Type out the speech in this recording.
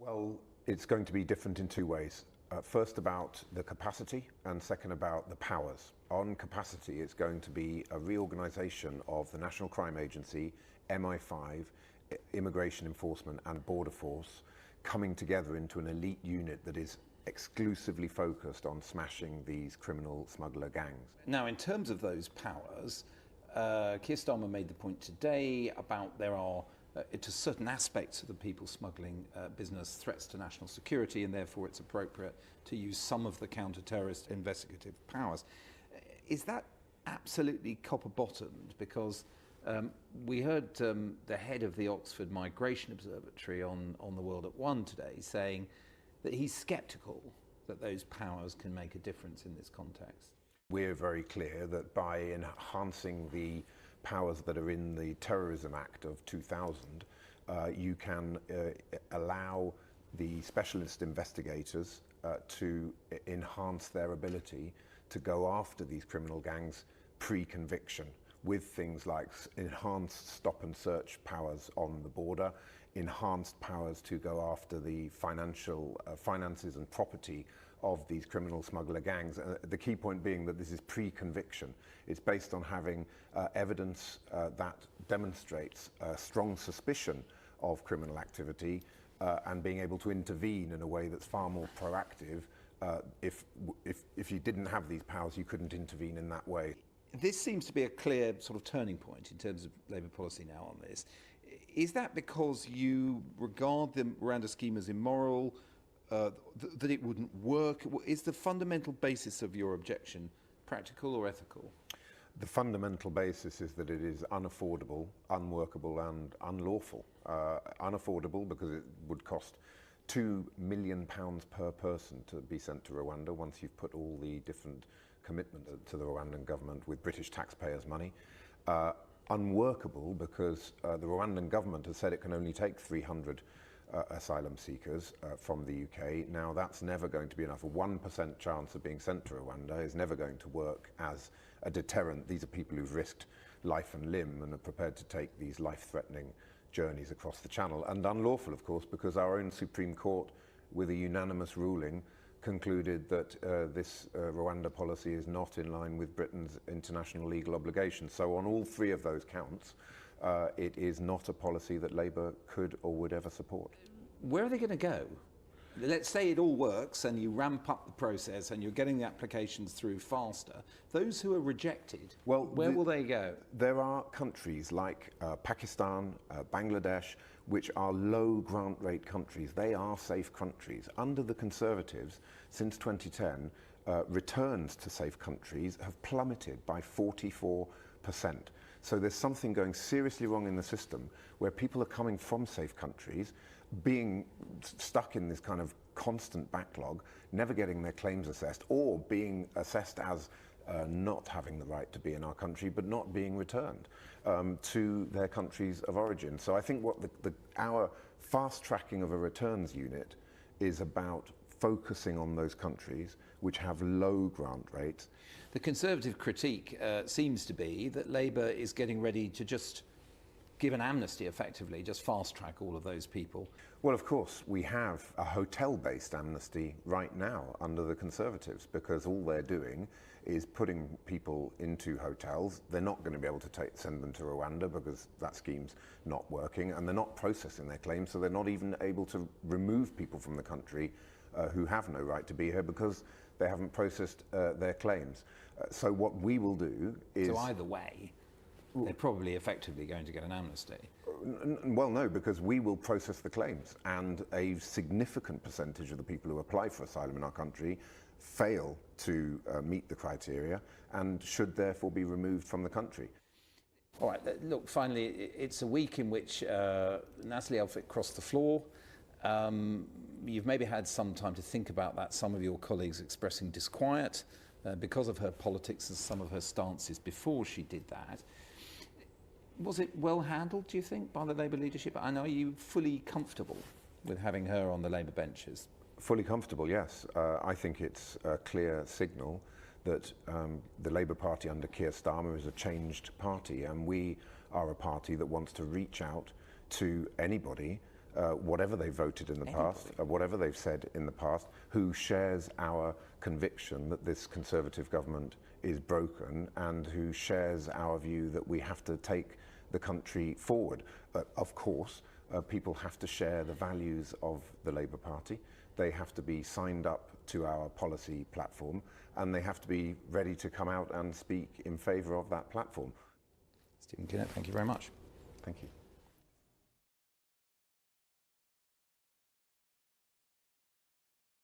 Well, it's going to be different in two ways. First about the capacity and second about the powers. On capacity, it's going to be a reorganisation of the National Crime Agency, MI5, Immigration Enforcement and Border Force coming together into an elite unit that is exclusively focused on smashing these criminal smuggler gangs. Now, in terms of those powers, Keir Starmer made the point today about there are to certain aspects of the people smuggling business threats to national security, and therefore it's appropriate to use some of the counter-terrorist investigative powers. Is that absolutely copper-bottomed? Because we heard the head of the Oxford Migration Observatory on The World at One today saying that he's sceptical that those powers can make a difference in this context. We're very clear that by enhancing the powers that are in the Terrorism Act of 2000, you can allow the specialist investigators to enhance their ability to go after these criminal gangs pre-conviction with things like enhanced stop and search powers on the border, enhanced powers to go after the finances and property of these criminal smuggler gangs. The key point being that this is pre-conviction. It's based on having evidence that demonstrates strong suspicion of criminal activity and being able to intervene in a way that's far more proactive. If you didn't have these powers, you couldn't intervene in that way. This seems to be a clear sort of turning point in terms of Labour policy now on this. Is that because you regard the Rwanda scheme as immoral, that it wouldn't work? Is the fundamental basis of your objection practical or ethical? The fundamental basis is that it is unaffordable, unworkable and unlawful. Unaffordable because it would cost £2 million per person to be sent to Rwanda once you've put all the different commitments to the Rwandan government with British taxpayers' money. Unworkable because the Rwandan government has said it can only take 300 asylum seekers from the UK. Now that's never going to be enough. A 1% chance of being sent to Rwanda is never going to work as a deterrent. These are people who've risked life and limb and are prepared to take these life-threatening journeys across the Channel. And unlawful, of course, because our own Supreme Court, with a unanimous ruling, concluded that this Rwanda policy is not in line with Britain's international legal obligations. So on all three of those counts, it is not a policy that Labour could or would ever support. Where are they going to go? Let's say it all works and you ramp up the process and you're getting the applications through faster. Those who are rejected, well, where will they go? There are countries like Pakistan, Bangladesh, which are low grant rate countries. They are safe countries. Under the Conservatives, since 2010, returns to safe countries have plummeted by 44%. So there's something going seriously wrong in the system where people are coming from safe countries, being stuck in this kind of constant backlog, never getting their claims assessed, or being assessed as not having the right to be in our country, but not being returned to their countries of origin. So I think what our fast tracking of a returns unit is about focusing on those countries which have low grant rates. The Conservative critique seems to be that Labour is getting ready to just give an amnesty, effectively, just fast-track all of those people. Well, of course, we have a hotel-based amnesty right now under the Conservatives, because all they're doing is putting people into hotels. They're not going to be able to send them to Rwanda because that scheme's not working, and they're not processing their claims, so they're not even able to remove people from the country who have no right to be here because they haven't processed their claims. So what we will do is... So either way, they're probably effectively going to get an amnesty. Well, no, because we will process the claims, and a significant percentage of the people who apply for asylum in our country fail to meet the criteria and should therefore be removed from the country. All right, look, finally, it's a week in which Natalie Elphicke crossed the floor. You've maybe had some time to think about that, some of your colleagues expressing disquiet because of her politics and some of her stances before she did that. Was it well handled, do you think, by the Labour leadership? And are you fully comfortable with having her on the Labour benches? Fully comfortable, yes. I think it's a clear signal that the Labour Party under Keir Starmer is a changed party, and we are a party that wants to reach out to anybody whatever they voted in the past, whatever they've said in the past, who shares our conviction that this Conservative government is broken and who shares our view that we have to take the country forward. Of course, people have to share the values of the Labour Party. They have to be signed up to our policy platform, and they have to be ready to come out and speak in favour of that platform. Stephen Kinnock, thank you very much. Thank you.